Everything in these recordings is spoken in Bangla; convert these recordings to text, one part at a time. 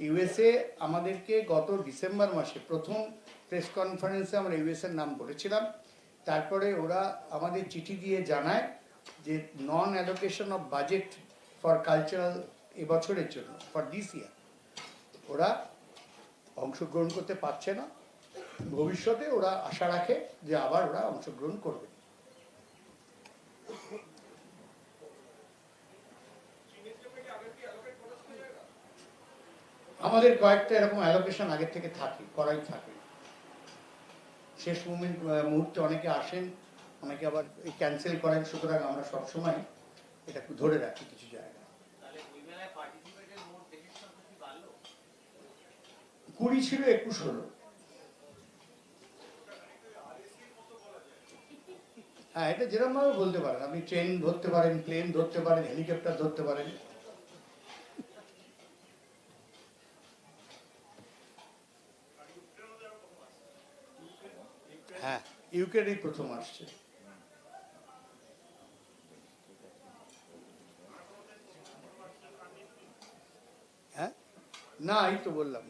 ইউএসএ আমাদেরকে গত ডিসেম্বর মাসে প্রথম প্রেস কনফারেন্সে আমরা ইউএসএর নাম করেছিলাম। তারপরে ওরা আমাদের চিঠি দিয়ে জানায় যে non allocation of budget for cultural এবছরের জন্য, ফর দিস ইয়ার, ওরা অংশগ্রহণ করতে পারছে না। ভবিষ্যতে ওরা আশা রাখে যে আবার ওরা অংশগ্রহণ করবে। আমাদের কয়েকটা এরকম অ্যালোকেশন আগের থেকে থাকে, করাই থাকে। শেষ মুহূর্তে অনেকে আসেন, অনেকে আবার ক্যান্সেল করেন, সুতরাং আমরা সবসময় এটা ধরে রাখি কিছু জায়গা। 20 ছিল, 21 হলো। হ্যাঁ, এটা যেরকম ভাবে বলতে পারেন, আপনি ট্রেন ধরতে পারেন, প্লেন ধরতে পারেন, হেলিকপ্টার ধরতে পারেন। হ্যাঁ, ইউক্রেনই প্রথম আসছে। হ্যাঁ, না, এই তো বললাম।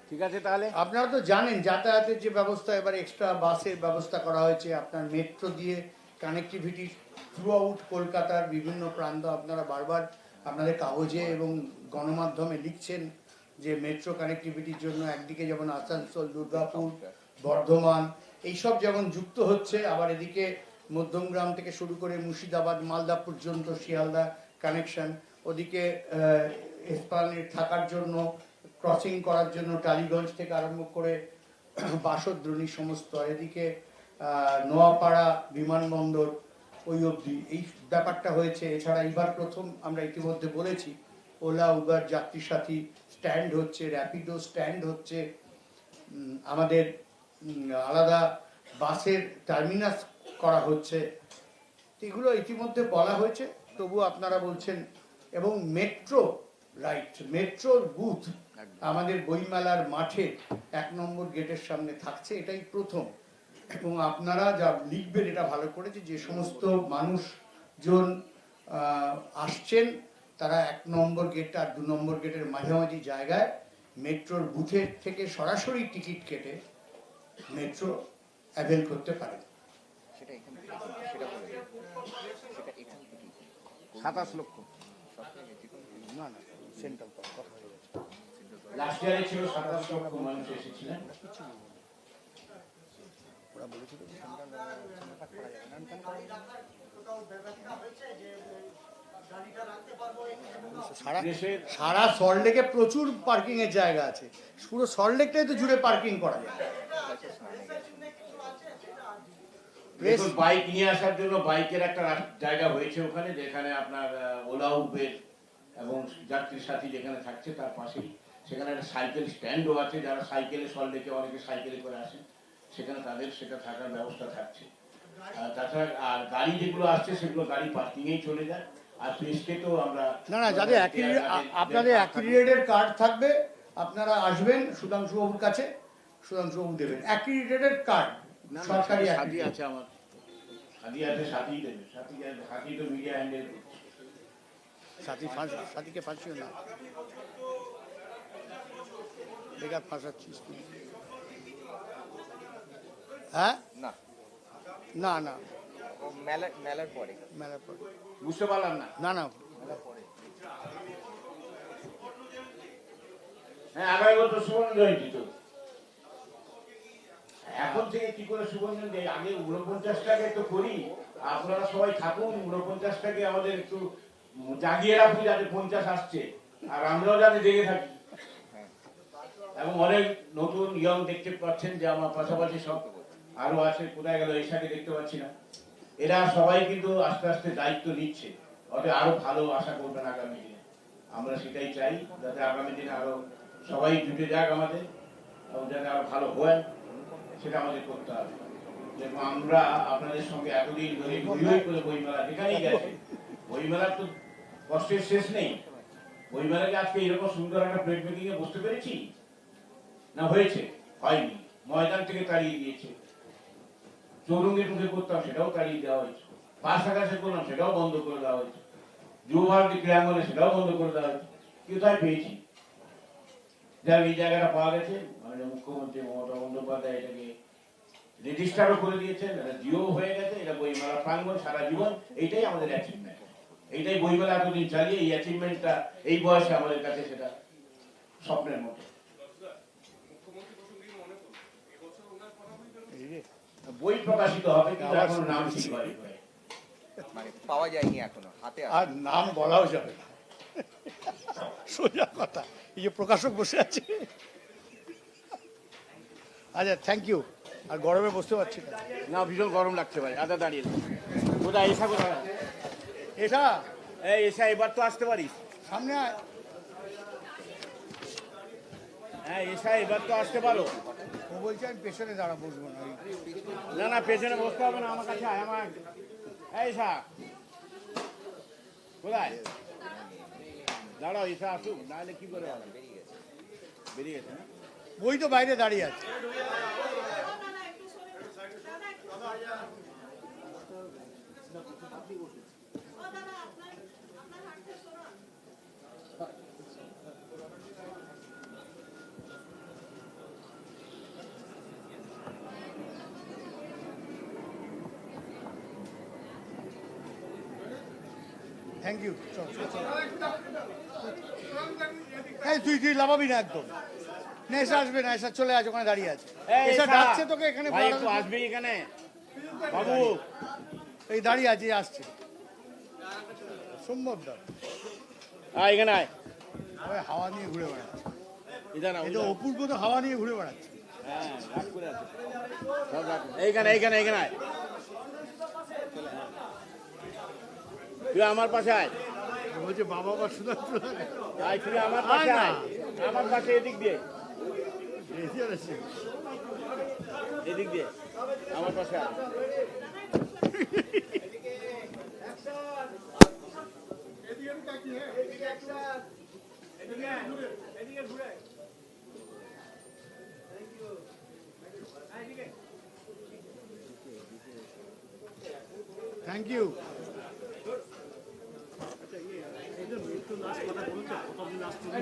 ঠিক আছে, তাহলে আপনারা তো জানেন যাতায়াতের যে ব্যবস্থা, এবার এক্সট্রা বাসের ব্যবস্থা করা হয়েছে, আপনার মেট্রো দিয়ে কানেক্টিভিটি থ্রু আউট কলকাতার বিভিন্ন প্রান্ত। আপনারা বারবার আপনাদের কাগজে এবং গণমাধ্যমে লিখছেন যে মেট্রো কানেক্টিভিটির জন্য একদিকে যেমন আসানসোল, দুর্গাপুর, বর্ধমান এইসব যেমন যুক্ত হচ্ছে, আবার এদিকে মধ্যমগ্রাম থেকে শুরু করে মুর্শিদাবাদ, মালদা পর্যন্ত শিয়ালদা কানেকশন, ওদিকে এসপ্লানেড থাকার জন্য, ক্রসিং করার জন্য টালিগঞ্জ থেকে আরম্ভ করে বাসদ্রোণী সমস্ত, আর এদিকে নোয়াপাড়া বিমানবন্দর ওই অবধি এই ব্যাপারটা হয়েছে। এছাড়া এবার প্রথম আমরা ইতিমধ্যে বলেছি ওলা, উবার, যাত্রী সাথী স্ট্যান্ড হচ্ছে, র্যাপিডো স্ট্যান্ড হচ্ছে, আমাদের আলাদা বাসের টার্মিনাস করা হচ্ছে। এগুলো ইতিমধ্যে বলা হয়েছে, তবু আপনারা বলছেন। এবং মেট্রো রাইট, মেট্রোর বুথ আমাদের বইমেলার মাঠে 1 নম্বর গেটের সামনে থাকছে, এটাই প্রথম। এবং আপনারা যা লিখবেন এটা ভালো করেছে, যে সমস্ত মানুষজন আসছেন তারা 1 নম্বর গেট আর 2 নম্বর গেটের মাঝামাঝি জায়গায় মেট্রোর বুথের থেকে সরাসরি টিকিট কেটে মেট্রো অ্যাভেল করতে পারেন। 27 লক্ষ না না, সেন্ট্রাল কথা হয়ে গেছে। লাস্ট ইয়ারে ছিল 27 লক্ষ মানুষ এসেছিলেন। ওরা বলেছিল সারা সল্টলেকে প্রচুর পার্কিং এর জায়গা আছে, পুরো সল্টলেকটাই তো জুড়ে পার্কিং করা যায়। বাইক নিয়ে আসার জন্য বাইকের একটা জায়গা হয়েছে ওখানে, যেখানে আপনার ওলা, উবের এবং যাত্রী সাথী যেখানে থাকছে তার পাশেই সেখানে একটা সাইকেল স্ট্যান্ডও আছে। যারা সাইকেলে সল্টলেকে অনেকে সাইকেলে করে আসেন, সেখানে তাদের সেটা থাকার ব্যবস্থা থাকছে। তাছাড়া আর গাড়ি যেগুলো আসছে সেগুলো গাড়ি পার্কিংয়েই চলে যায়। আর প্রেসকেও আমরা না না, যাদের আপনাদের অ্যাক্রিডিটেড কার্ড থাকবে আপনারা আসবেন সুধাংশুবাবুর কাছে, সুধাংশুবাবু দেবেন অ্যাক্রিডিটেড কার্ড। সরকারি সাথী আছে, আমার সাথী আছে, সাথী দেবে, সাথী তো মিডিয়া হ্যান্ডেল করছে। সাথীকে ফাঁসিও না, বেকার ফাঁসাচ্ছিস। হ্যাঁ, না না না, মেলার পরে বুঝতে পারলাম না। না না, হ্যাঁ, আগামী বছর সুবর্ণ জয়ন্তী তো। এখন থেকে কি করে সুবর্ণ জয়ন্তী? আগে 49টাকে তো করি, আপনারা সবাই থাকুন। 49টাকে আমাদের একটু জাগিয়ে রাখুন, যাতে 50 আসছে, আর আমরাও যাতে জেগে থাকি। এবং অনেক নতুন ইয়ং দেখতে পাচ্ছেন যে আমার পাশাপাশি সব আরো আছে, কোথায় গেল এসাকে দেখতে পাচ্ছি না। এরা সবাই কিন্তু আস্তে আস্তে দায়িত্ব নিচ্ছে, অতএব আরো ভালো আশা করবেন আগামী দিনে। আমরা সেটাই চাই, যাতে আগামী দিনে আরো সবাই জুটে যাক আমাদের, এবং যাতে আরো ভালো হয় সেটা আমাদের করতে হবে। যেরকম আমরা আপনাদের সঙ্গে এতদিন ধরে করে বইমেলা যেখানেই গেছে, বইমেলার তো কষ্টের শেষ নেই। বইমেলাকে আজকে এরকম সুন্দর একটা প্লেট মেকিং এ বসতে পেরেছি না? হয়েছে? হয়নি। ময়দান থেকে তাড়িয়ে দিয়েছে, চৌরঙ্গে ঢুকে করতাম সেটাও তাড়িয়ে দেওয়া হয়েছে। পাশাকাশি করলাম সেটাও বন্ধ করে দেওয়া হয়েছে, যুব ভারতী ক্রীড়াঙ্গনে সেটাও বন্ধ করে দেওয়া হয়েছে। কোথায় পেয়েছি? যার এই জায়গাটা পাওয়া গেছে, মাননীয় মুখ্যমন্ত্রী মমতা বন্দ্যোপাধ্যায় এটাকে রেজিস্টারও করে দিয়েছেন, এটা জিও হয়ে গেছে, এটা বইমেলা প্রাঙ্গণ সারা জীবন। এইটাই আমাদের অ্যাচিভমেন্ট, এইটাই বইমেলা এতদিন চালিয়ে এই অ্যাচিভমেন্টটা এই বয়সে আমাদের কাছে সেটা স্বপ্নের মতো। বই প্রকাশিত হবে কিন্তু এখনো নাম ঠিক হয়নি, মানে পাওয়া যায়নি এখনো হাতে আছে। আর নাম বলাও যাবে না, সোজা কথা। এই যে প্রকাশক বসে আছে। আচ্ছা, থ্যাংক ইউ। আর গরমে বসতে পারছি না। না ভীষণ গরম লাগছে ভাই, আদা দাঁড়িয়ে কোথায় এসা, কোথায় এটা এই এসা, এবার তো আসতে পারিস। সামনে আয়। হ্যাঁ এসা, এবার তো আসতে পারো। ও বলছে আমি পেছনে দাঁড়া, বসবো না। না না পেছনে বসতে হবে না, আমার কাছে আয়। আমার এই এসা কোথায় দাঁড়াও, এসা আসুক, নাহলে কি করে হবে? বেরিয়ে গেছে না? বই তো বাইরে দাঁড়িয়ে আছে। Thank you. এই তুই লাভাবি না একদম। না এসে আসবে না, এসে চলে আছে, ওখানে দাঁড়িয়ে আছে। এই এসে এসা, ডাকছে তোকে এখানে। ভাই একটু আসবি এখানে বাবু। এই দাঁড়িয়ে আছে, আসছে সম্ভব দা। আয় এখানে আয়, ওই হাওয়া নিয়ে ঘুরে বেড়াচ্ছে। ইধর না, এটা অপূর্ব তো হাওয়া নিয়ে ঘুরে বেড়াচ্ছে। হ্যাঁ রাগ করে আছে সব রাগ। এইখানে এইখানে এইখানে আয়, তুই আমার পাশে আয়। বলছে বাবা বা শুধু আয় তুই আমার পাশে আয়, আমার পাশে এদিক দিয়ে, এদিক দিয়ে আমার পাশে আয়। Thank you.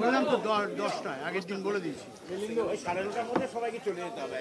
বললাম তো 10টায়, আগের দিন বলে দিয়েছি। ওই 9:30টার মধ্যে সবাইকে চলে যেতে হবে।